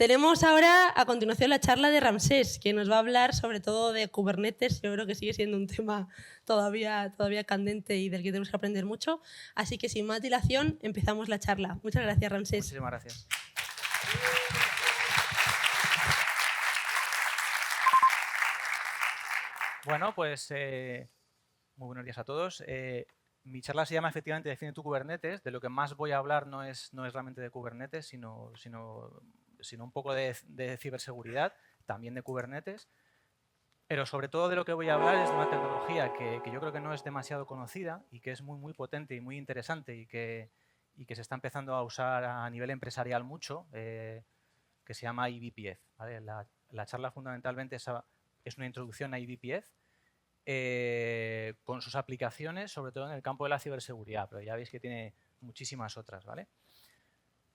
Tenemos ahora a continuación la charla de Ramsés, que nos va a hablar sobre todo de Kubernetes. Yo creo que sigue siendo un tema todavía candente y del que tenemos que aprender mucho. Así que sin más dilación empezamos la charla. Muchas gracias, Ramsés. Muchísimas gracias. Bueno, pues muy buenos días a todos. Mi charla se llama efectivamente Define tu Kubernetes. De lo que más voy a hablar no es realmente de Kubernetes, sino un poco de ciberseguridad, también de Kubernetes. Pero sobre todo de lo que voy a hablar es de una tecnología que yo creo que no es demasiado conocida y que es muy potente y muy interesante y que se está empezando a usar a nivel empresarial mucho, que se llama eBPF, ¿vale? La charla fundamentalmente es una introducción a eBPF con sus aplicaciones, sobre todo en el campo de la ciberseguridad, pero ya veis que tiene muchísimas otras, ¿vale?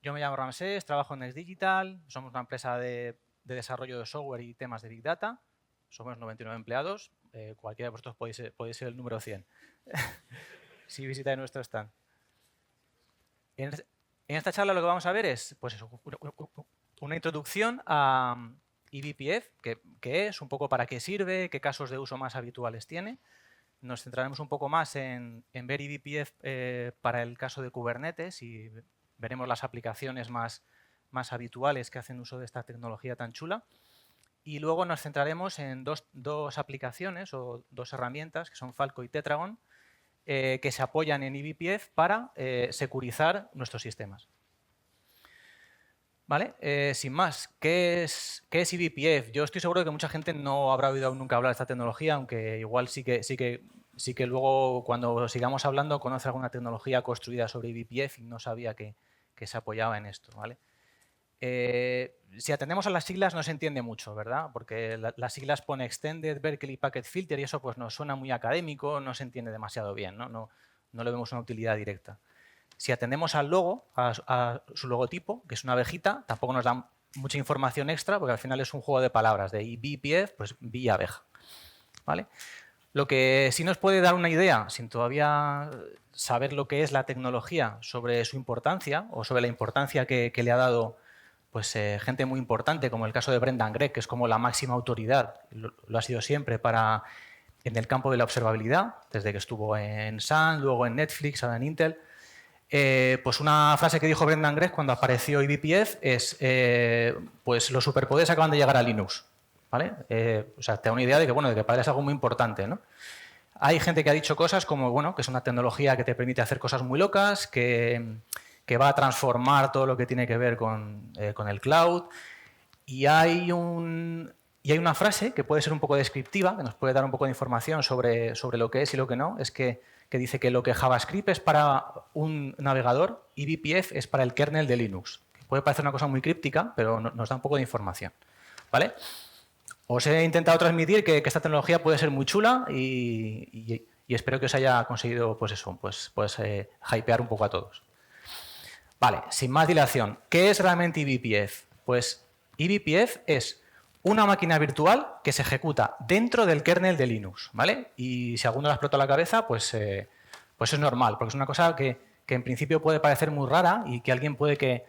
Yo me llamo Ramsés, trabajo en Next Digital, somos una empresa de desarrollo de software y temas de Big Data. Somos 99 empleados, cualquiera de vosotros podéis ser el número 100 si visitáis nuestro stand. En esta charla lo que vamos a ver es pues eso, una introducción a eBPF, qué es, un poco para qué sirve, qué casos de uso más habituales tiene. Nos centraremos un poco más en ver eBPF para el caso de Kubernetes y veremos las aplicaciones más habituales que hacen uso de esta tecnología tan chula. Y luego nos centraremos en dos aplicaciones o dos herramientas, que son Falco y Tetragon, que se apoyan en eBPF para securizar nuestros sistemas. ¿Vale? Sin más, ¿qué es eBPF? Yo estoy seguro de que mucha gente no habrá oído nunca hablar de esta tecnología, aunque igual sí que luego, cuando sigamos hablando, conoce alguna tecnología construida sobre eBPF y no sabía que se apoyaba en esto, ¿vale? Si atendemos a las siglas no se entiende mucho, ¿verdad? Porque las siglas pone Extended Berkeley Packet Filter y eso pues nos suena muy académico, no se entiende demasiado bien, ¿no? No le vemos una utilidad directa. Si atendemos al logo, a su logotipo, que es una abejita, tampoco nos da mucha información extra porque al final es un juego de palabras, de eBPF, pues bi y abeja, ¿vale? Lo que sí nos puede dar una idea, sin todavía saber lo que es la tecnología, sobre su importancia o sobre la importancia que le ha dado pues, gente muy importante, como el caso de Brendan Gregg, que es como la máxima autoridad, lo ha sido siempre en el campo de la observabilidad, desde que estuvo en Sun, luego en Netflix, ahora en Intel. Pues una frase que dijo Brendan Gregg cuando apareció eBPF es pues los superpoderes acaban de llegar a Linux, ¿vale? O sea, te da una idea de que para él es algo muy importante, ¿no? Hay gente que ha dicho cosas como, bueno, que es una tecnología que te permite hacer cosas muy locas, que va a transformar todo lo que tiene que ver con el cloud. Y hay una frase que puede ser un poco descriptiva, que nos puede dar un poco de información sobre lo que es y lo que no, es que dice que lo que JavaScript es para un navegador, eBPF es para el kernel de Linux. Puede parecer una cosa muy críptica, pero nos da un poco de información, ¿vale? Os he intentado transmitir que esta tecnología puede ser muy chula y espero que os haya conseguido pues eso, hypear un poco a todos. Vale, sin más dilación, ¿qué es realmente eBPF? Pues eBPF es una máquina virtual que se ejecuta dentro del kernel de Linux, ¿vale? Y si a alguno le explota la cabeza, pues es normal, porque es una cosa que en principio puede parecer muy rara y que alguien puede que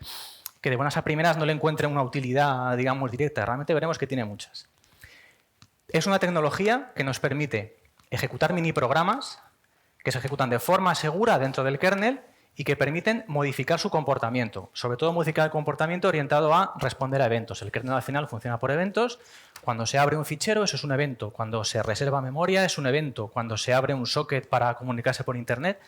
de buenas a primeras no le encuentre una utilidad, digamos, directa. Realmente veremos que tiene muchas. Es una tecnología que nos permite ejecutar mini programas que se ejecutan de forma segura dentro del kernel y que permiten modificar su comportamiento, sobre todo modificar el comportamiento orientado a responder a eventos. El kernel al final funciona por eventos. Cuando se abre un fichero, eso es un evento. Cuando se reserva memoria, es un evento. Cuando se abre un socket para comunicarse por Internet,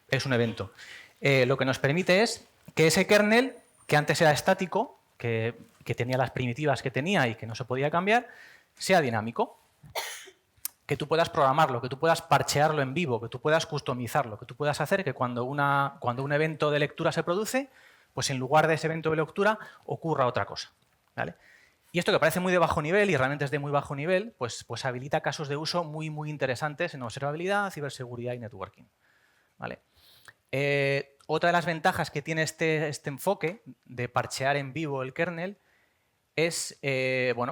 es un evento. Lo que nos permite es que ese kernel, que antes era estático, que tenía las primitivas que tenía y que no se podía cambiar, sea dinámico. Que tú puedas programarlo, que tú puedas parchearlo en vivo, que tú puedas customizarlo, que tú puedas hacer que cuando un evento de lectura se produce, pues en lugar de ese evento de lectura ocurra otra cosa, ¿vale? Y esto que parece muy de bajo nivel y realmente es de muy bajo nivel, pues habilita casos de uso muy interesantes en observabilidad, ciberseguridad y networking, ¿vale? Otra de las ventajas que tiene este enfoque de parchear en vivo el kernel es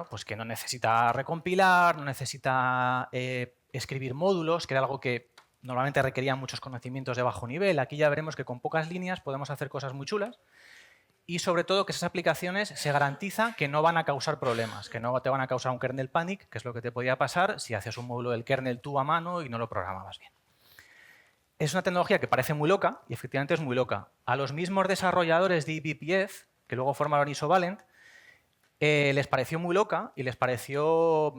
pues que no necesita recompilar, no necesita escribir módulos, que era algo que normalmente requería muchos conocimientos de bajo nivel. Aquí ya veremos que con pocas líneas podemos hacer cosas muy chulas. y sobre todo que esas aplicaciones se garantiza que no van a causar problemas, que no te van a causar un kernel panic, que es lo que te podía pasar si hacías un módulo del kernel tú a mano y no lo programabas bien. Es una tecnología que parece muy loca, y efectivamente es muy loca. A los mismos desarrolladores de eBPF, que luego formaron Isovalent, les pareció muy loca y les pareció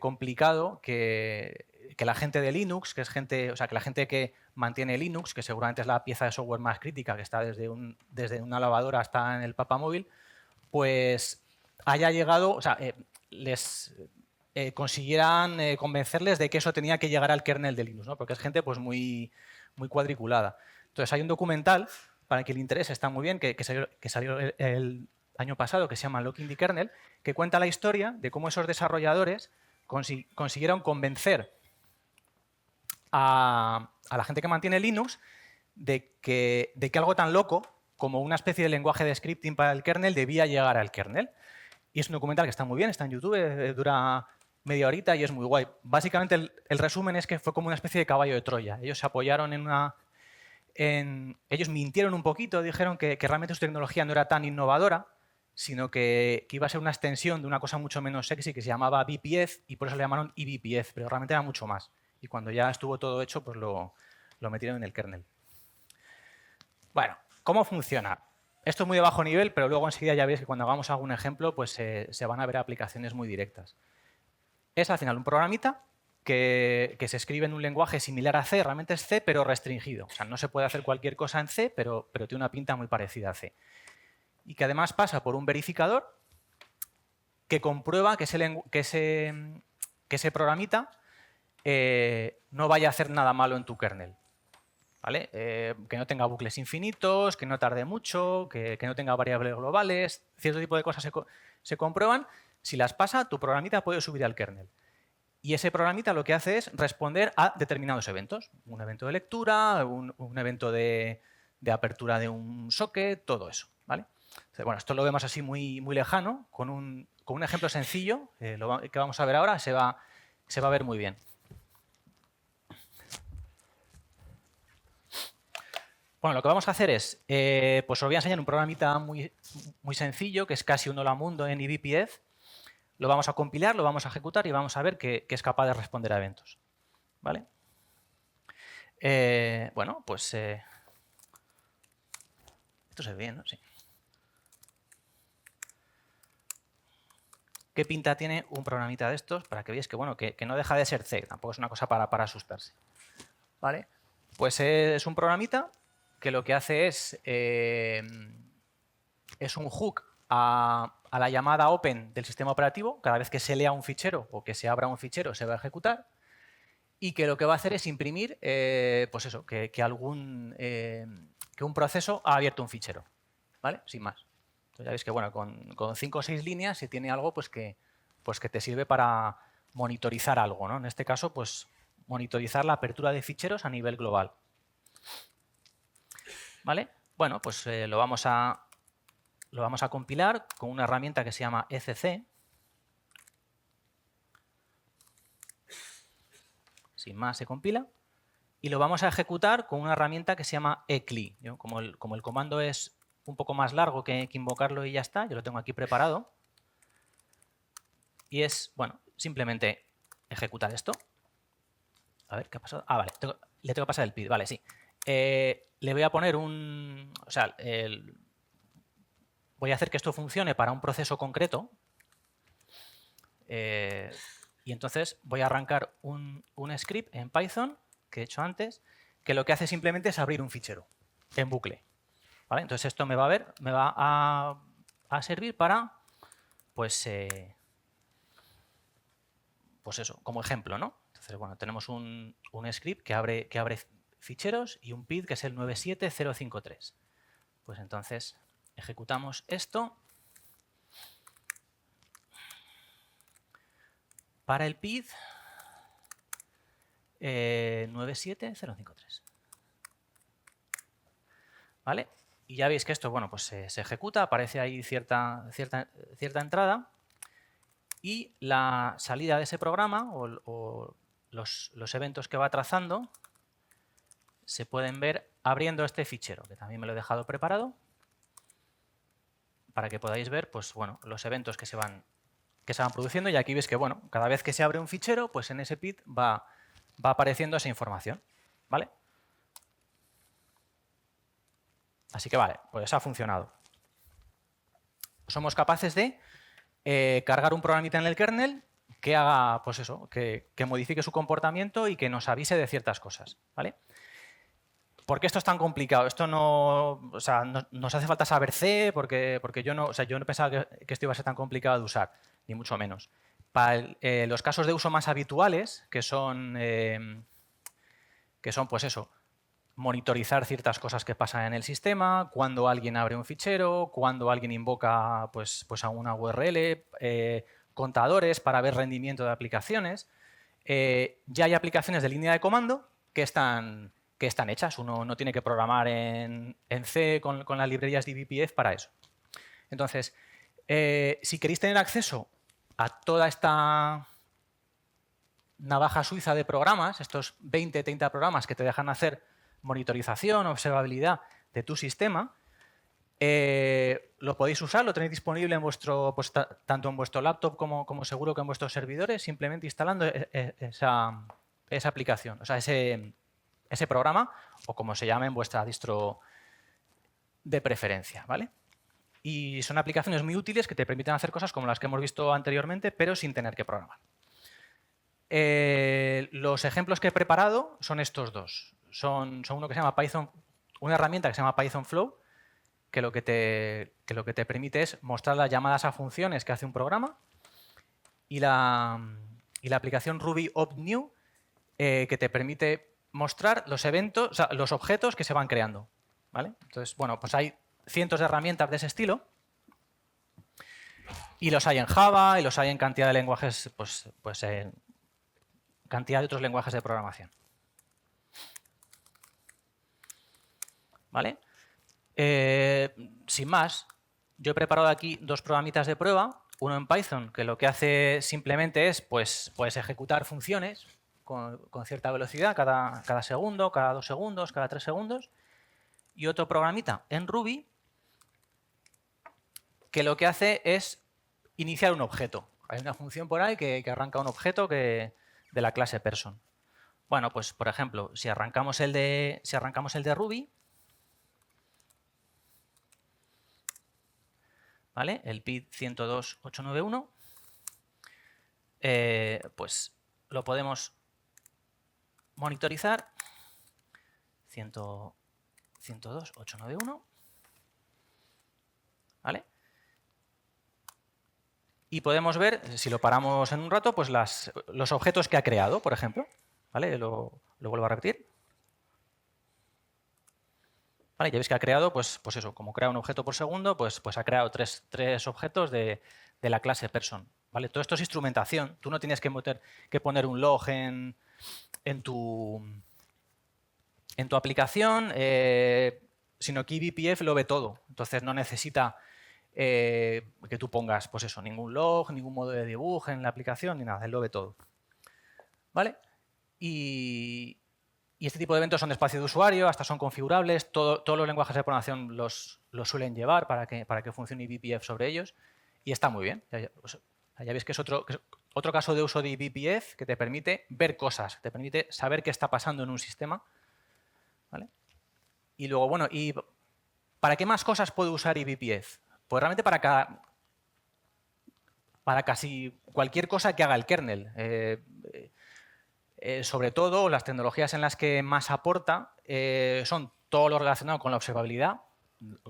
complicado que la gente de Linux, que es gente, o sea, que la gente que mantiene Linux, que seguramente es la pieza de software más crítica, que está desde una lavadora hasta en el papamóvil, pues haya llegado, o sea, les consiguieran convencerles de que eso tenía que llegar al kernel de Linux, ¿no? Porque es gente pues muy cuadriculada. Entonces hay un documental, para que le interese, está muy bien, que salió el año pasado, que se llama Locking the Kernel, que cuenta la historia de cómo esos desarrolladores consiguieron convencer a la gente que mantiene Linux de que algo tan loco como una especie de lenguaje de scripting para el kernel debía llegar al kernel. Y es un documental que está muy bien, está en YouTube, dura media horita y es muy guay. Básicamente el resumen es que fue como una especie de caballo de Troya. Ellos se apoyaron ellos mintieron un poquito, dijeron que realmente su tecnología no era tan innovadora, sino que iba a ser una extensión de una cosa mucho menos sexy que se llamaba BPF y por eso le llamaron eBPF, pero realmente era mucho más. Y cuando ya estuvo todo hecho, pues lo metieron en el kernel. Bueno, ¿cómo funciona? Esto es muy de bajo nivel, pero luego enseguida ya veis que cuando hagamos algún ejemplo, pues se van a ver aplicaciones muy directas. Es al final un programita que se escribe en un lenguaje similar a C, realmente es C, pero restringido. O sea, no se puede hacer cualquier cosa en C, pero tiene una pinta muy parecida a C. Y que además pasa por un verificador que comprueba que ese programita no vaya a hacer nada malo en tu kernel. ¿Vale? Que no tenga bucles infinitos, que no tarde mucho, que no tenga variables globales, cierto tipo de cosas se comprueban. Si las pasa, tu programita puede subir al kernel. Y ese programita lo que hace es responder a determinados eventos. Un evento de lectura, un evento de apertura de un socket, todo eso. ¿Vale? Entonces, bueno, esto lo vemos así muy lejano, con un ejemplo sencillo, que vamos a ver ahora, se va a ver muy bien. Bueno, lo que vamos a hacer es, pues os voy a enseñar un programita muy sencillo, que es casi un hola mundo en eBPF. Lo vamos a compilar, lo vamos a ejecutar y vamos a ver que es capaz de responder a eventos. ¿Vale? Bueno, pues esto se ve bien, ¿no? Sí. ¿Qué pinta tiene un programita de estos? Para que veáis que, bueno, que no deja de ser C, tampoco es una cosa para asustarse. ¿Vale? Pues es un programita que lo que hace es un hook a la llamada open del sistema operativo. Cada vez que se lea un fichero o que se abra un fichero se va a ejecutar, y que lo que va a hacer es imprimir pues eso, que un proceso ha abierto un fichero, ¿vale? Sin más. Entonces ya veis que bueno, con 5 o 6 líneas se tiene algo pues que te sirve para monitorizar algo, ¿no? En este caso, pues monitorizar la apertura de ficheros a nivel global. ¿Vale? Bueno, pues lo vamos a compilar con una herramienta que se llama ECC. Sin más, se compila. Y lo vamos a ejecutar con una herramienta que se llama ecli. Como el comando es un poco más largo que invocarlo y ya está, yo lo tengo aquí preparado. Y es, bueno, simplemente ejecutar esto. A ver, ¿qué ha pasado? Ah, vale, le tengo que pasar el PID, vale, sí. Le voy a poner voy a hacer que esto funcione para un proceso concreto. Y entonces voy a arrancar un script en Python que he hecho antes, que lo que hace simplemente es abrir un fichero en bucle. ¿Vale? Entonces esto me va a servir para, pues eso, como ejemplo, ¿no? Entonces, bueno, tenemos un script que abre ficheros y un PID que es el 97053. Pues entonces ejecutamos esto. Para el PID 97053. ¿Vale? Y ya veis que esto, bueno, pues se ejecuta, aparece ahí cierta entrada, y la salida de ese programa o los eventos que va trazando se pueden ver abriendo este fichero, que también me lo he dejado preparado. podáis ver pues, bueno, los eventos que se van produciendo. Y aquí veis que bueno, cada vez que se abre un fichero, pues en ese PID va apareciendo esa información. ¿Vale? Así que vale, pues ha funcionado. Somos capaces de cargar un programita en el kernel que haga, pues eso, que modifique su comportamiento y que nos avise de ciertas cosas. ¿Vale? ¿Por qué esto es tan complicado? Esto no, o sea, no nos hace falta saber C porque yo no, o sea, yo no pensaba que esto iba a ser tan complicado de usar, ni mucho menos. Para los casos de uso más habituales, que son pues eso, monitorizar ciertas cosas que pasan en el sistema, cuando alguien abre un fichero, cuando alguien invoca pues a una URL, contadores para ver rendimiento de aplicaciones. Ya hay aplicaciones de línea de comando que están hechas. Uno no tiene que programar en C con las librerías de eBPF para eso. Entonces, si queréis tener acceso a toda esta navaja suiza de programas, estos 20, 30 programas que te dejan hacer monitorización, observabilidad de tu sistema, lo podéis usar, lo tenéis disponible en vuestro, pues, tanto en vuestro laptop como seguro que en vuestros servidores, simplemente instalando esa aplicación, o sea, ese programa, o como se llame en vuestra distro de preferencia, ¿vale? Y son aplicaciones muy útiles que te permiten hacer cosas como las que hemos visto anteriormente, pero sin tener que programar. Los ejemplos que he preparado son estos dos. Son uno que se llama Python, una herramienta que se llama Python Flow, que lo que te permite es mostrar las llamadas a funciones que hace un programa, y la aplicación Ruby OpNew, que te permite mostrar los eventos, o sea, los objetos que se van creando. ¿Vale? Entonces, bueno, pues hay cientos de herramientas de ese estilo, y los hay en Java, y los hay en cantidad de lenguajes, pues en cantidad de otros lenguajes de programación. ¿Vale? Sin más, yo he preparado aquí dos programitas de prueba, uno en Python, que lo que hace simplemente es pues ejecutar funciones con cierta velocidad cada segundo, cada 2 segundos, cada 3 segundos, y otro programita en Ruby que lo que hace es iniciar un objeto. Hay una función por ahí que arranca un objeto de la clase person. Bueno, pues por ejemplo, si arrancamos el de Ruby, ¿vale? El PID 102.891, pues lo podemos monitorizar. 102.891, ¿vale? Y podemos ver, si lo paramos en un rato, pues los objetos que ha creado, por ejemplo. ¿Vale? Lo vuelvo a repetir. ¿Vale? Ya veis que ha creado, pues eso, como crea un objeto por segundo, pues ha creado tres objetos de la clase person. ¿Vale? Todo esto es instrumentación. Tú no tienes que poner un log en tu aplicación, sino que eBPF lo ve todo. Entonces no necesita que tú pongas, pues eso, ningún log, ningún modo de debug en la aplicación, ni nada, él lo ve todo. ¿Vale? Y este tipo de eventos son de espacio de usuario, hasta son configurables, todos los lenguajes de programación los suelen llevar para que funcione eBPF sobre ellos, y está muy bien. Ya veis que es otro caso de uso de eBPF que te permite ver cosas, te permite saber qué está pasando en un sistema. ¿Vale? Y luego, bueno, ¿y para qué más cosas puedo usar eBPF? Pues realmente para casi cualquier cosa que haga el kernel. Sobre todo, las tecnologías en las que más aporta son todo lo relacionado con la observabilidad,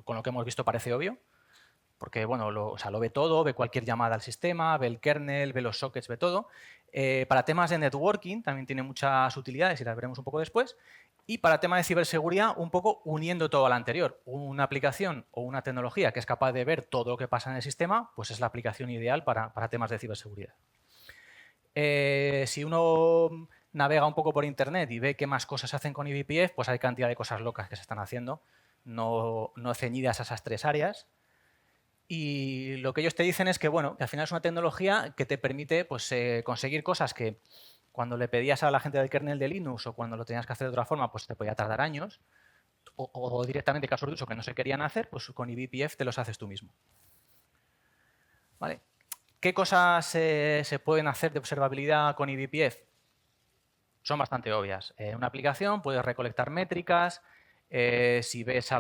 con lo que hemos visto parece obvio, porque bueno, lo ve todo, ve cualquier llamada al sistema, ve el kernel, ve los sockets, ve todo. Para temas de networking también tiene muchas utilidades y las veremos un poco después. Y para temas de ciberseguridad, un poco uniendo todo al anterior. Una aplicación o una tecnología que es capaz de ver todo lo que pasa en el sistema, pues es la aplicación ideal para temas de ciberseguridad. Si uno navega un poco por internet y ve qué más cosas hacen con eBPF, pues hay cantidad de cosas locas que se están haciendo, no ceñidas a esas tres áreas. Y lo que ellos te dicen es que, bueno, que al final es una tecnología que te permite pues, conseguir cosas que cuando le pedías a la gente del kernel de Linux o cuando lo tenías que hacer de otra forma, pues te podía tardar años, o directamente casos de uso que no se querían hacer, pues con eBPF te los haces tú mismo. ¿Vale? ¿Qué cosas se pueden hacer de observabilidad con eBPF? Son bastante obvias. En una aplicación puedes recolectar métricas, si ves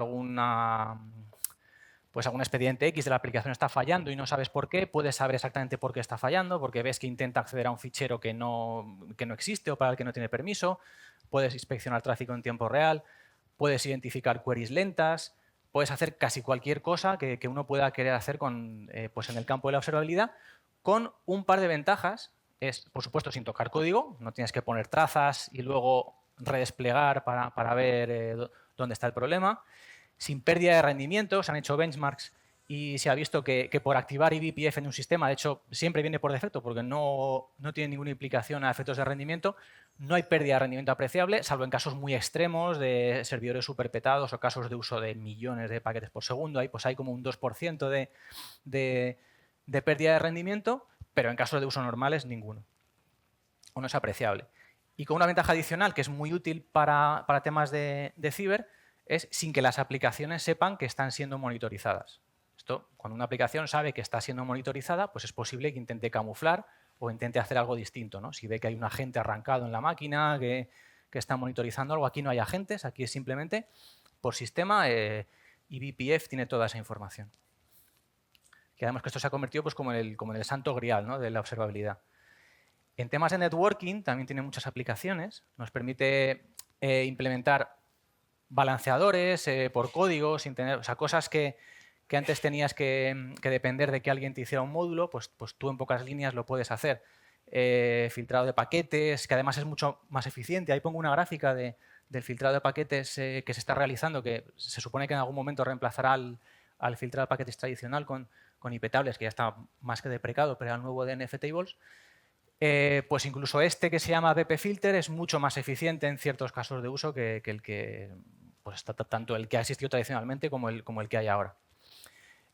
pues algún expediente X de la aplicación está fallando y no sabes por qué, puedes saber exactamente por qué está fallando, porque ves que intenta acceder a un fichero que no existe o para el que no tiene permiso, puedes inspeccionar tráfico en tiempo real, puedes identificar queries lentas, puedes hacer casi cualquier cosa que uno pueda querer hacer pues en el campo de la observabilidad, con un par de ventajas. Es, por supuesto, sin tocar código, no tienes que poner trazas y luego redesplegar para ver dónde está el problema. Sin pérdida de rendimiento, se han hecho benchmarks y se ha visto que por activar eBPF en un sistema, de hecho, siempre viene por defecto porque no tiene ninguna implicación a efectos de rendimiento, no hay pérdida de rendimiento apreciable, salvo en casos muy extremos de servidores superpetados o casos de uso de millones de paquetes por segundo. Ahí pues hay como un 2% de pérdida de rendimiento, pero en casos de uso normales, ninguno. O no es apreciable. Y con una ventaja adicional que es muy útil para temas de ciber, es sin que las aplicaciones sepan que están siendo monitorizadas. Esto, cuando una aplicación sabe que está siendo monitorizada, pues es posible que intente camuflar o intente hacer algo distinto, ¿no? Si ve que hay un agente arrancado en la máquina que está monitorizando algo, aquí no hay agentes, aquí es simplemente por sistema y eBPF tiene toda esa información. Que además que esto se ha convertido pues, como en el santo grial, ¿no?, de la observabilidad. En temas de networking también tiene muchas aplicaciones. Nos permite implementar balanceadores por código, sin tener, o sea, cosas que antes tenías que depender de que alguien te hiciera un módulo, pues tú en pocas líneas lo puedes hacer. Filtrado de paquetes, que además es mucho más eficiente. Ahí pongo una gráfica del filtrado de paquetes que se está realizando, que se supone que en algún momento reemplazará al filtrado de paquetes tradicional con iptables, que ya está más que deprecado, pero al nuevo DNF tables. Pues incluso este que se llama bpfilter es mucho más eficiente en ciertos casos de uso que el que pues está tanto el que ha existido tradicionalmente como el que hay ahora.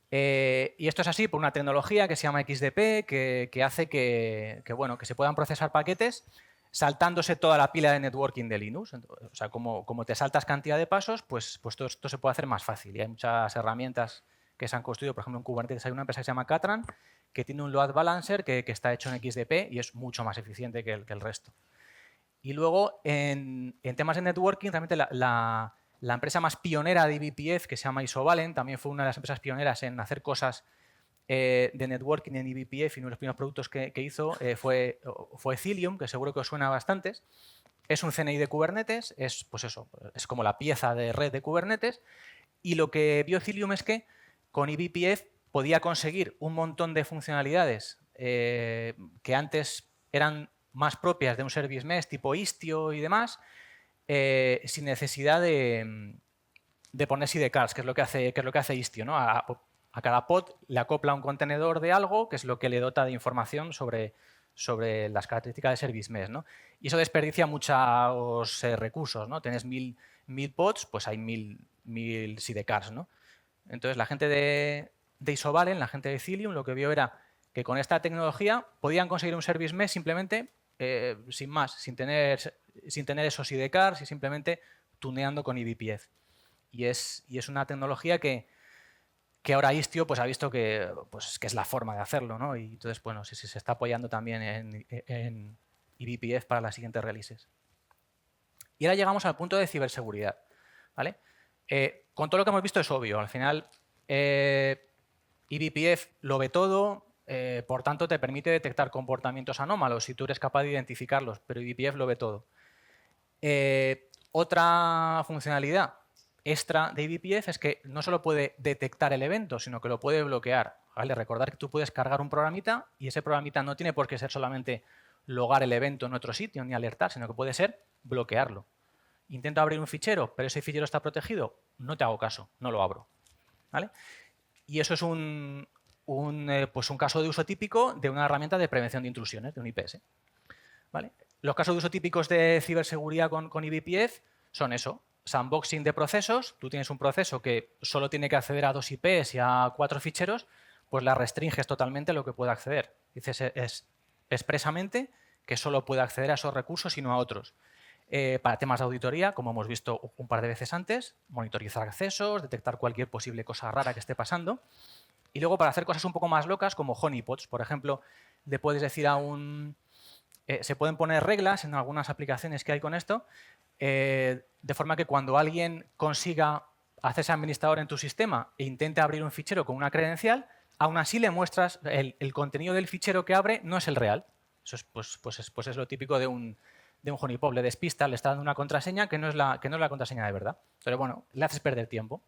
Y esto es así por una tecnología que se llama XDP que hace que se puedan procesar paquetes saltándose toda la pila de networking de Linux. O sea, como te saltas cantidad de pasos, pues todo esto se puede hacer más fácil. Y hay muchas herramientas que se han construido, por ejemplo, en Kubernetes hay una empresa que se llama Katran, que tiene un load balancer que está hecho en XDP y es mucho más eficiente que el resto. Y luego, en temas de networking, realmente la empresa más pionera de eBPF, que se llama Isovalent, también fue una de las empresas pioneras en hacer cosas de networking en eBPF, y uno de los primeros productos que hizo fue Cilium, que seguro que os suena bastante. Es un CNI de Kubernetes, es como la pieza de red de Kubernetes, y lo que vio Cilium es que con eBPF podía conseguir un montón de funcionalidades que antes eran más propias de un service mesh tipo Istio y demás, sin necesidad de poner sidecars, que es lo que hace Istio, ¿no? A cada pod le acopla un contenedor de algo, que es lo que le dota de información sobre las características de service mesh, ¿no? Y eso desperdicia muchos recursos, ¿no? Tienes 1000 pods, pues hay 1000 sidecars, ¿no? Entonces, la gente de Isovalent, la gente de Cilium, lo que vio era que con esta tecnología podían conseguir un service mesh simplemente sin más, sin tener esos sidecars y simplemente tuneando con eBPF. Y es una tecnología que ahora Istio pues, ha visto que es la forma de hacerlo, ¿no? Y entonces, bueno, se está apoyando también en eBPF para las siguientes releases. Y ahora llegamos al punto de ciberseguridad, ¿vale? Con todo lo que hemos visto es obvio. Al final, eBPF lo ve todo, por tanto, te permite detectar comportamientos anómalos si tú eres capaz de identificarlos, pero eBPF lo ve todo. Otra funcionalidad extra de eBPF es que no solo puede detectar el evento, sino que lo puede bloquear. ¿Vale? Recordar que tú puedes cargar un programita y ese programita no tiene por qué ser solamente logar el evento en otro sitio ni alertar, sino que puede ser bloquearlo. Intento abrir un fichero, pero ese fichero está protegido, no te hago caso, no lo abro. ¿Vale? Y eso es un caso de uso típico de una herramienta de prevención de intrusiones, de un IPS. ¿Vale? Los casos de uso típicos de ciberseguridad con eBPF son eso: sandboxing de procesos. Tú tienes un proceso que solo tiene que acceder a 2 IPs y a 4 ficheros, pues la restringes totalmente lo que puede acceder. Dices expresamente que solo puede acceder a esos recursos y no a otros. Para temas de auditoría, como hemos visto un par de veces antes, monitorizar accesos, detectar cualquier posible cosa rara que esté pasando. Y luego para hacer cosas un poco más locas, como honeypots, por ejemplo, le puedes decir a un... se pueden poner reglas en algunas aplicaciones que hay con esto, de forma que cuando alguien consiga hacerse administrador en tu sistema e intente abrir un fichero con una credencial, aún así le muestras el contenido del fichero que abre no es el real. Eso es, pues es lo típico de un honeypot. Le despista, le está dando una contraseña que no es la contraseña de verdad. Pero bueno, le haces perder tiempo.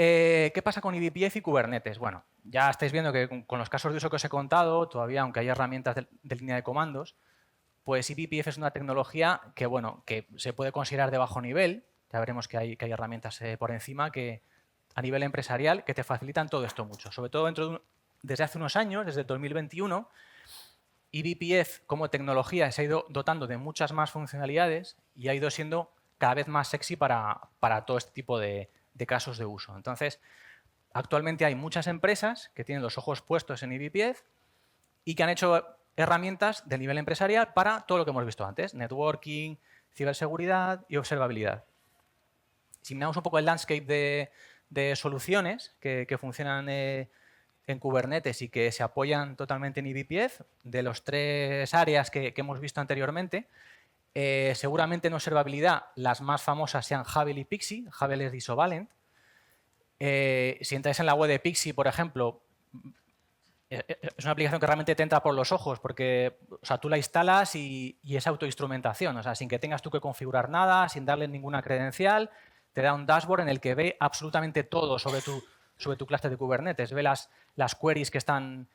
¿Qué pasa con eBPF y Kubernetes? Bueno, ya estáis viendo que con los casos de uso que os he contado, todavía, aunque hay herramientas de línea de comandos, pues eBPF es una tecnología que, bueno, que se puede considerar de bajo nivel. Ya veremos que hay herramientas por encima que, a nivel empresarial, que te facilitan todo esto mucho. Sobre todo desde hace unos años, desde el 2021, eBPF como tecnología se ha ido dotando de muchas más funcionalidades y ha ido siendo cada vez más sexy para todo este tipo de casos de uso. Entonces, actualmente hay muchas empresas que tienen los ojos puestos en eBPF y que han hecho herramientas de nivel empresarial para todo lo que hemos visto antes: networking, ciberseguridad y observabilidad. Si miramos un poco el landscape de soluciones que funcionan en Kubernetes y que se apoyan totalmente en eBPF, de los 3 áreas que hemos visto anteriormente, seguramente en observabilidad las más famosas sean Havel y Pixie. Havel es de Isovalent. Si entráis en la web de Pixie, por ejemplo, es una aplicación que realmente te entra por los ojos, porque, o sea, tú la instalas y es autoinstrumentación, o sea, sin que tengas tú que configurar nada, sin darle ninguna credencial, te da un dashboard en el que ve absolutamente todo sobre tu clúster de Kubernetes. Ve las queries que están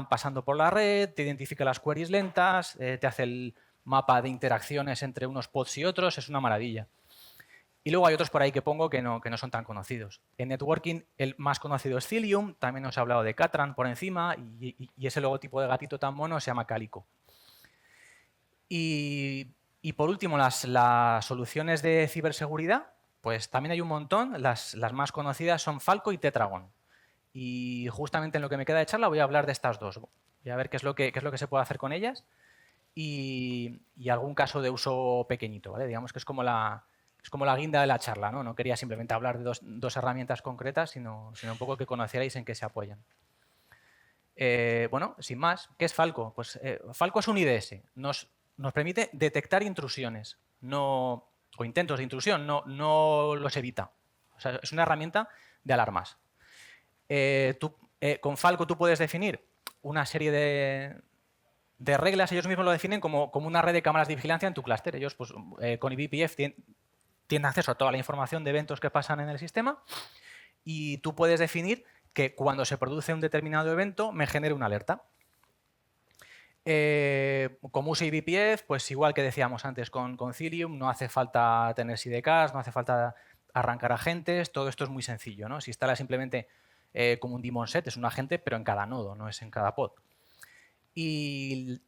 pasando por la red, te identifica las queries lentas, te hace el mapa de interacciones entre unos pods y otros, es una maravilla. Y luego hay otros por ahí que pongo que no son tan conocidos. En networking el más conocido es Cilium, también os he hablado de Catran por encima, y ese logotipo de gatito tan mono se llama Calico. Y por último, las soluciones de ciberseguridad, pues también hay un montón. Las más conocidas son Falco y Tetragon. Y justamente en lo que me queda de charla voy a hablar de estas dos. Voy a ver qué es lo que se puede hacer con ellas y algún caso de uso pequeñito, ¿vale? Digamos que es como la guinda de la charla, ¿no? No quería simplemente hablar de dos herramientas concretas, sino un poco que conocierais en qué se apoyan. Bueno, sin más, ¿qué es Falco? Pues Falco es un IDS. Nos permite detectar intrusiones o intentos de intrusión, no los evita. O sea, es una herramienta de alarmas. Con Falco tú puedes definir una serie de reglas. Ellos mismos lo definen como una red de cámaras de vigilancia en tu clúster. Ellos, pues, con eBPF tienen acceso a toda la información de eventos que pasan en el sistema y tú puedes definir que cuando se produce un determinado evento me genere una alerta. Como uso eBPF, pues igual que decíamos antes con Cilium, no hace falta tener SIDKs, no hace falta arrancar agentes, todo esto es muy sencillo, ¿no? Se instala simplemente como un daemon set, es un agente, pero en cada nodo, no es en cada pod. Y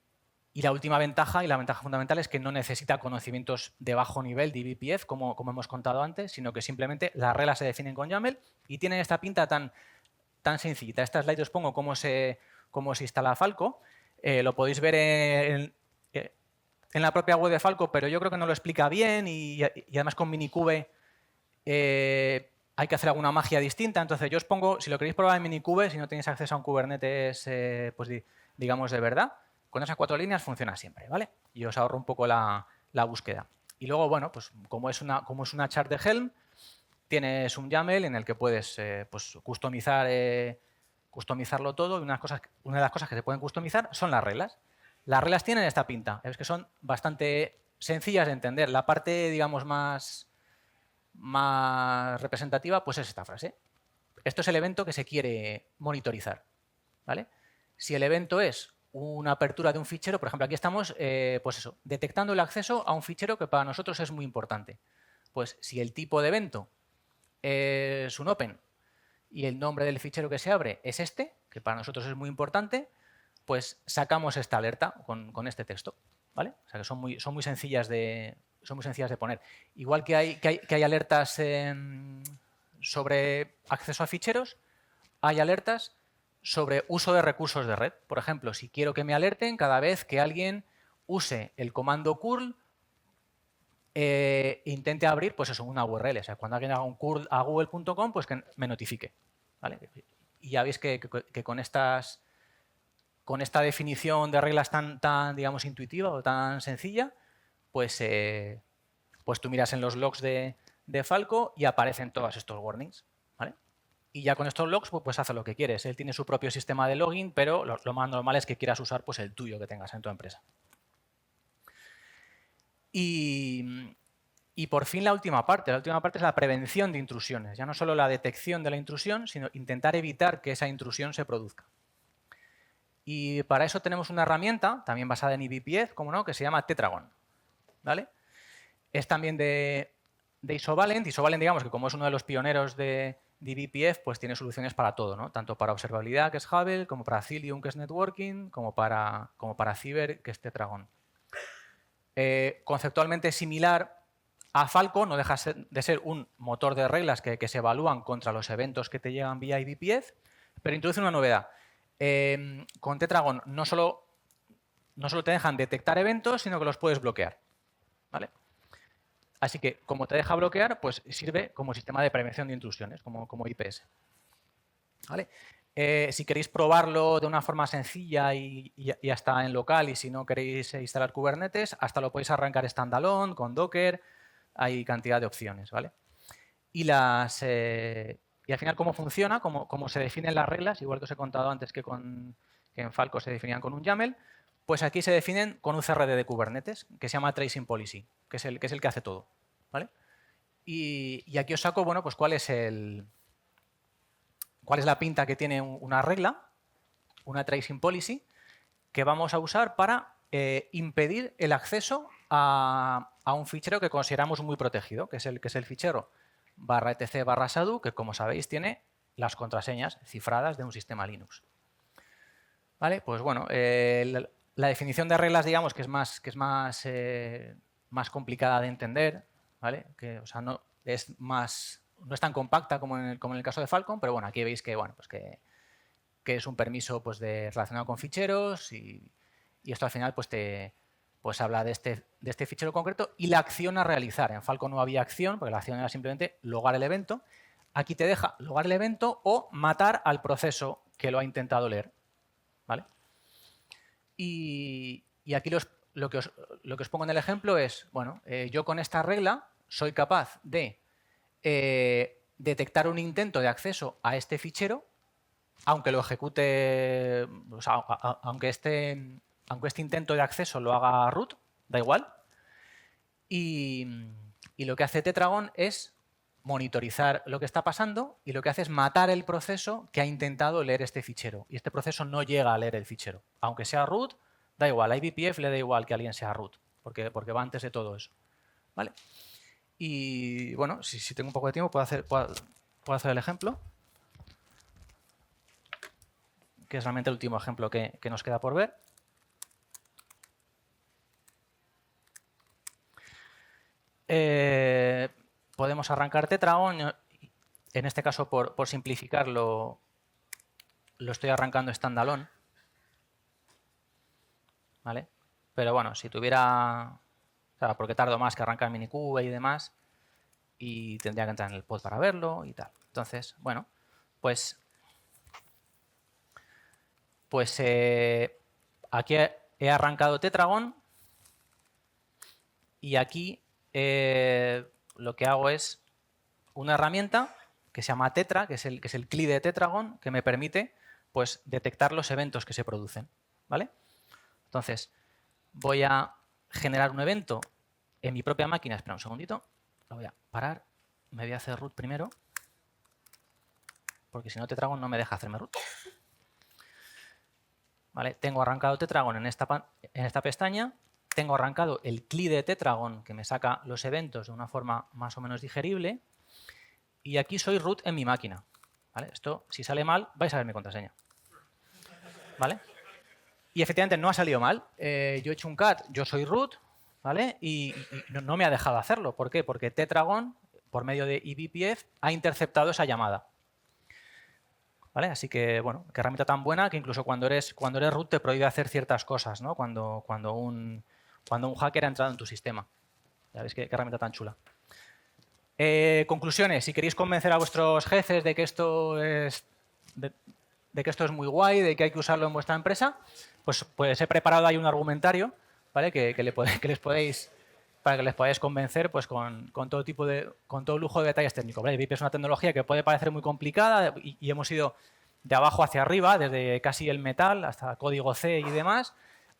la última ventaja, y la ventaja fundamental, es que no necesita conocimientos de bajo nivel de eBPF, como hemos contado antes, sino que simplemente las reglas se definen con YAML y tienen esta pinta tan sencillita. Esta slide os pongo cómo se instala Falco. Lo podéis ver en la propia web de Falco, pero yo creo que no lo explica bien y además con Minikube hay que hacer alguna magia distinta. Entonces yo os pongo, si lo queréis probar en Minikube, si no tenéis acceso a un Kubernetes, pues digamos de verdad, con esas 4 líneas funciona siempre, ¿vale? Y os ahorro un poco la búsqueda. Y luego, bueno, pues como es una chart de Helm, tienes un YAML en el que puedes pues, customizarlo todo, y una de las cosas que se pueden customizar son las reglas. Las reglas tienen esta pinta, es que son bastante sencillas de entender. La parte, digamos, más representativa, pues es esta frase. Esto es el evento que se quiere monitorizar, ¿vale? Si el evento es una apertura de un fichero, por ejemplo, aquí estamos, pues eso, detectando el acceso a un fichero que para nosotros es muy importante. Pues si el tipo de evento es un open y el nombre del fichero que se abre es este, que para nosotros es muy importante, pues sacamos esta alerta con este texto, ¿vale? O sea que son muy sencillas de poner. Igual que hay alertas sobre acceso a ficheros, hay alertas sobre uso de recursos de red. Por ejemplo, si quiero que me alerten cada vez que alguien use el comando curl intente abrir, pues eso, una URL. O sea, cuando alguien haga un curl a google.com, pues que me notifique, ¿vale? Y ya veis que con esta definición de reglas tan digamos, intuitiva o tan sencilla, pues tú miras en los logs de Falco y aparecen todos estos warnings, ¿vale? Y ya con estos logs pues hace lo que quieres. Él tiene su propio sistema de login, pero lo más normal es que quieras usar pues el tuyo que tengas en tu empresa. Y por fin la última parte. La última parte es la prevención de intrusiones. Ya no solo la detección de la intrusión, sino intentar evitar que esa intrusión se produzca. Y para eso tenemos una herramienta, también basada en eBPF, como no, que se llama Tetragon, ¿vale? Es también de Isovalent. Isovalent, digamos que como es uno de los pioneros de eBPF, pues tiene soluciones para todo, ¿no? Tanto para observabilidad, que es Hubble, como para Cilium, que es Networking, como para Ciber, que es Tetragon. Conceptualmente similar a Falco, no deja de ser un motor de reglas que se evalúan contra los eventos que te llegan vía eBPF, pero introduce una novedad. Con Tetragon no solo te dejan detectar eventos, sino que los puedes bloquear, ¿vale? Así que, como te deja bloquear, pues sirve como sistema de prevención de intrusiones, como IPS. ¿Vale? Si queréis probarlo de una forma sencilla y hasta en local, y si no queréis instalar Kubernetes, hasta lo podéis arrancar standalone, con Docker, hay cantidad de opciones, ¿vale? Y al final, ¿cómo funciona? ¿Cómo se definen las reglas? Igual que os he contado antes que en Falco se definían con un YAML, pues aquí se definen con un CRD de Kubernetes que se llama Tracing Policy, que es el que hace todo, ¿vale? Y aquí os saco, bueno, pues cuál es la pinta que tiene una regla, una Tracing Policy, que vamos a usar para impedir el acceso a un fichero que consideramos muy protegido, que es el fichero /etc/sadu, que como sabéis tiene las contraseñas cifradas de un sistema Linux. ¿Vale? Pues bueno, la definición de reglas, digamos, que es más complicada de entender, ¿vale? O sea, no es tan compacta como en el caso de Falcon, pero bueno, aquí veis que, bueno, pues que es un permiso pues, relacionado con ficheros y esto al final pues habla de este fichero concreto y la acción a realizar. En Falcon no había acción, porque la acción era simplemente logar el evento. Aquí te deja logar el evento o matar al proceso que lo ha intentado leer, ¿vale? Y aquí lo que os pongo en el ejemplo es, bueno, yo con esta regla soy capaz de detectar un intento de acceso a este fichero, aunque lo ejecute, o sea, aunque este intento de acceso lo haga root, da igual. Y lo que hace Tetragon es monitorizar lo que está pasando y lo que hace es matar el proceso que ha intentado leer este fichero. Y este proceso no llega a leer el fichero. Aunque sea root, da igual. A eBPF le da igual que alguien sea root, porque va antes de todo eso, ¿vale? Y bueno, si tengo un poco de tiempo puedo hacer el ejemplo, que es realmente el último ejemplo que nos queda por ver. Podemos arrancar Tetragon. En este caso, por simplificarlo, lo estoy arrancando standalone, ¿vale? Pero bueno, si tuviera... O sea, porque tardo más que arrancar Minikube y demás, y tendría que entrar en el pod para verlo y tal. Entonces, bueno, pues aquí he arrancado Tetragon y aquí lo que hago es una herramienta que se llama Tetra, que es el CLI de Tetragon, que me permite pues, detectar los eventos que se producen, ¿vale? Entonces, voy a generar un evento en mi propia máquina. Espera un segundito, lo voy a parar. Me voy a hacer root primero, porque si no Tetragon no me deja hacerme root. ¿Vale? Tengo arrancado Tetragon en esta pestaña. Tengo arrancado el CLI de Tetragon, que me saca los eventos de una forma más o menos digerible. Y aquí soy root en mi máquina, ¿vale? Esto, si sale mal, vais a ver mi contraseña, ¿vale? Y efectivamente no ha salido mal. Yo he hecho un cat, yo soy root, ¿vale? Y no me ha dejado hacerlo. ¿Por qué? Porque Tetragon, por medio de eBPF, ha interceptado esa llamada, ¿vale? Así que, bueno, qué herramienta tan buena que incluso cuando eres root te prohíbe hacer ciertas cosas, ¿no? Cuando un hacker ha entrado en tu sistema. Ya ves qué herramienta tan chula. Conclusiones. Si queréis convencer a vuestros jefes de que esto es de que esto es muy guay, de que hay que usarlo en vuestra empresa, pues he preparado ahí un argumentario, ¿vale? Que les podéis, para que les podáis convencer pues con todo tipo con todo lujo de detalles técnicos, ¿vale? VIP es una tecnología que puede parecer muy complicada y hemos ido de abajo hacia arriba, desde casi el metal hasta código C y demás,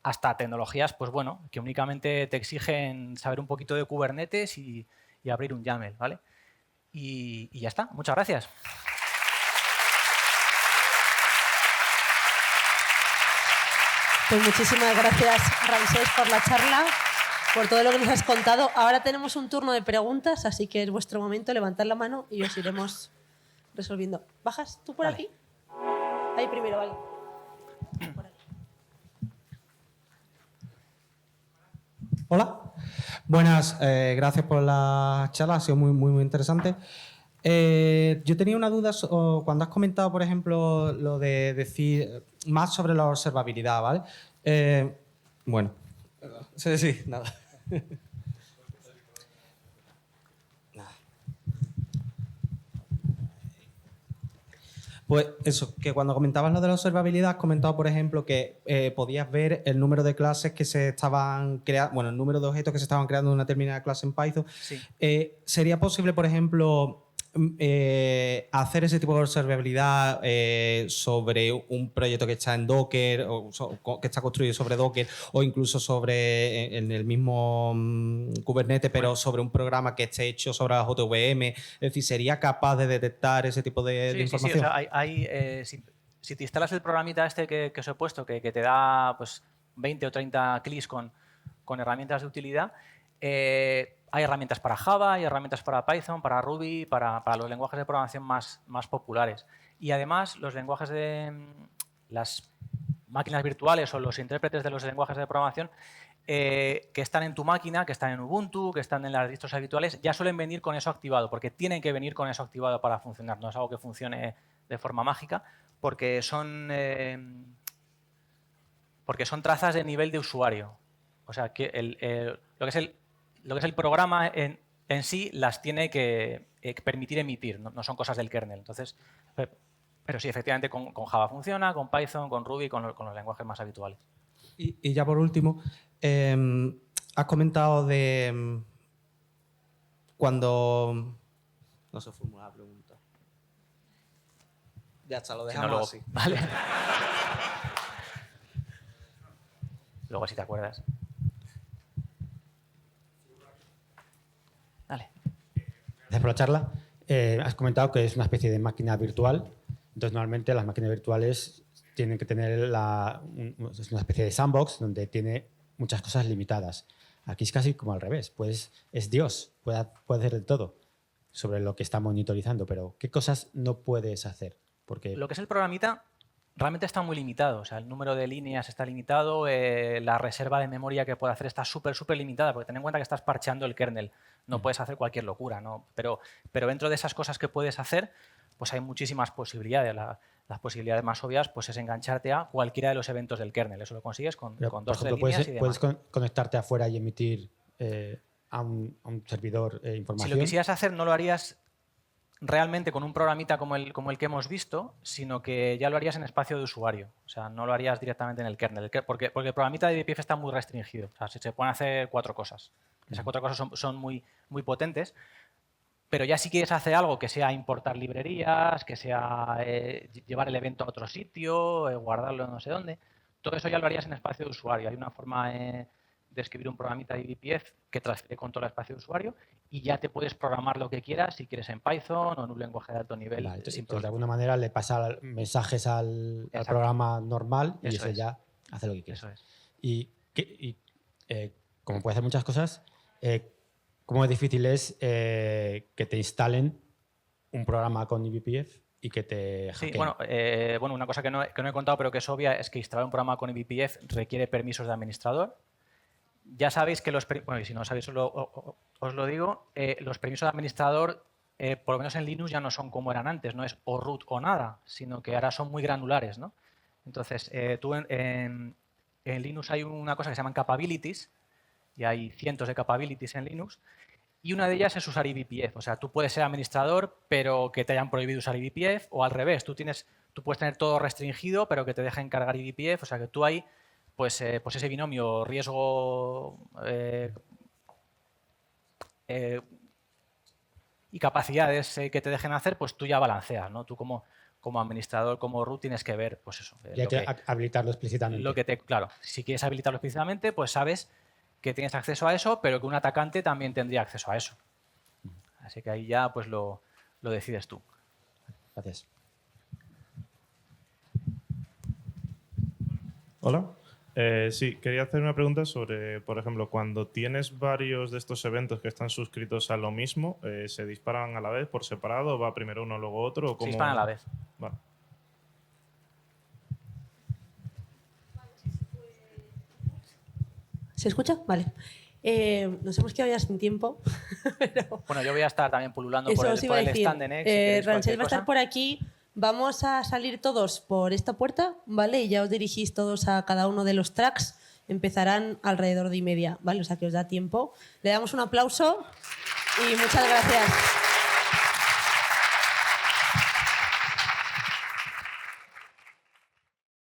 hasta tecnologías, pues bueno, que únicamente te exigen saber un poquito de Kubernetes y abrir un YAML, ¿vale? Y ya está. Muchas gracias. Pues muchísimas gracias, Ramsés, por la charla, por todo lo que nos has contado. Ahora tenemos un turno de preguntas, así que es vuestro momento, levantad la mano y os iremos resolviendo. ¿Bajas tú por Vale. aquí? Ahí primero, vale. Por aquí. Hola, buenas, gracias por la charla, ha sido muy interesante. Yo tenía una duda cuando has comentado, por ejemplo, lo de decir más sobre la observabilidad, ¿vale? Bueno, sí, nada. Pues eso, que cuando comentabas lo de la observabilidad, has comentado, por ejemplo, que podías ver el número de clases que se estaban creando, bueno, el número de objetos que se estaban creando en una determinada clase en Python. Sí. ¿Sería posible, por ejemplo, hacer ese tipo de observabilidad sobre un proyecto que está en Docker o que está construido sobre Docker o incluso sobre en el mismo Kubernetes, pero sobre un programa que esté hecho sobre la JVM? Es decir, ¿sería capaz de detectar ese tipo de información? Sí. O sea, si te instalas el programita este que os he puesto, que te da pues 20 o 30 clics con herramientas de utilidad, hay herramientas para Java, hay herramientas para Python, para Ruby, para los lenguajes de programación más populares. Y además, los lenguajes de las máquinas virtuales o los intérpretes de los lenguajes de programación que están en tu máquina, que están en Ubuntu, que están en las distros habituales, ya suelen venir con eso activado, porque tienen que venir con eso activado para funcionar. No es algo que funcione de forma mágica, porque son trazas de nivel de usuario. O sea, que lo que es el programa en sí las tiene que permitir emitir, no son cosas del kernel. Entonces, pero sí, efectivamente, con Java funciona, con Python, con Ruby, con los lenguajes más habituales. Y ya por último, has comentado de cuando... No se formula la pregunta. Ya está, lo dejamos luego, así. ¿vale? Luego, si te acuerdas. Dale. Gracias por la charla. Has comentado que es una especie de máquina virtual. Entonces, normalmente las máquinas virtuales tienen que tener es una especie de sandbox donde tiene muchas cosas limitadas. Aquí es casi como al revés. Pues es Dios, puede hacer de todo sobre lo que está monitorizando, pero ¿qué cosas no puedes hacer? Porque Lo que es el programita realmente está muy limitado. O sea, el número de líneas está limitado, la reserva de memoria que puede hacer está súper limitada, porque ten en cuenta que estás parcheando el kernel. No puedes hacer cualquier locura, ¿no? Pero dentro de esas cosas que puedes hacer, pues hay muchísimas posibilidades. Las posibilidades más obvias pues es engancharte a cualquiera de los eventos del kernel. Eso lo consigues con por 2 o 3 ejemplo, líneas y demás. puedes conectarte afuera y emitir a un servidor información. Si lo quisieras hacer, no lo harías realmente con un programita como el que hemos visto, sino que ya lo harías en espacio de usuario. O sea, no lo harías directamente en el kernel. Porque el programita de BPF está muy restringido. O sea, se pueden hacer 4 cosas. Esas 4 cosas son muy potentes. Pero ya si quieres hacer algo que sea importar librerías, que sea llevar el evento a otro sitio, guardarlo no sé dónde, todo eso ya lo harías en espacio de usuario. Hay una forma de escribir un programita de BPF que transfiere con todo el espacio de usuario y ya te puedes programar lo que quieras, si quieres en Python o en un lenguaje de alto nivel. Vale, entonces, sin de problema. alguna manera le pasa mensajes al Exacto. programa normal y Eso ese es. ya hace lo que quiere. Eso es. Y como puede hacer muchas cosas, ¿cómo difícil es que te instalen un programa con eBPF y que te Sí, hackeen? bueno, una cosa que no he contado pero que es obvia es que instalar un programa con eBPF requiere permisos de administrador. Ya sabéis que bueno, y si no sabéis os lo digo, los permisos de administrador, por lo menos en Linux, ya no son como eran antes, no es o root o nada, sino que ahora son muy granulares, ¿no? Entonces, tú en Linux hay una cosa que se llaman capabilities, y hay cientos de capabilities en Linux, Y una de ellas es usar eBPF. O sea, tú puedes ser administrador, pero que te hayan prohibido usar eBPF, o al revés, tú puedes tener todo restringido, pero que te dejen cargar eBPF. O sea, que tú ahí, pues ese binomio riesgo y capacidades que te dejen hacer, pues tú ya balanceas, ¿no? Tú como administrador, como root, tienes que ver, pues eso. Y hay que habilitarlo explícitamente. Claro, si quieres habilitarlo explícitamente, pues sabes que tienes acceso a eso, pero que un atacante también tendría acceso a eso. Así que ahí ya pues lo decides tú. Gracias. Hola. Sí, quería hacer una pregunta sobre, por ejemplo, cuando tienes varios de estos eventos que están suscritos a lo mismo, ¿se disparan a la vez por separado? ¿O va primero uno, luego otro? ¿O cómo? Se disparan a la vez. Vale. ¿Se escucha? Vale. Nos hemos quedado ya sin tiempo. Pero Bueno, yo voy a estar también pululando por eso el os iba a decir. stand de Next. Si queréis Ramsés cualquier va a estar cosa. por aquí. Vamos a salir todos por esta puerta, ¿vale? Y ya os dirigís todos a cada uno de los tracks. Empezarán alrededor de 1:30, ¿vale? O sea que os da tiempo. Le damos un aplauso y muchas gracias.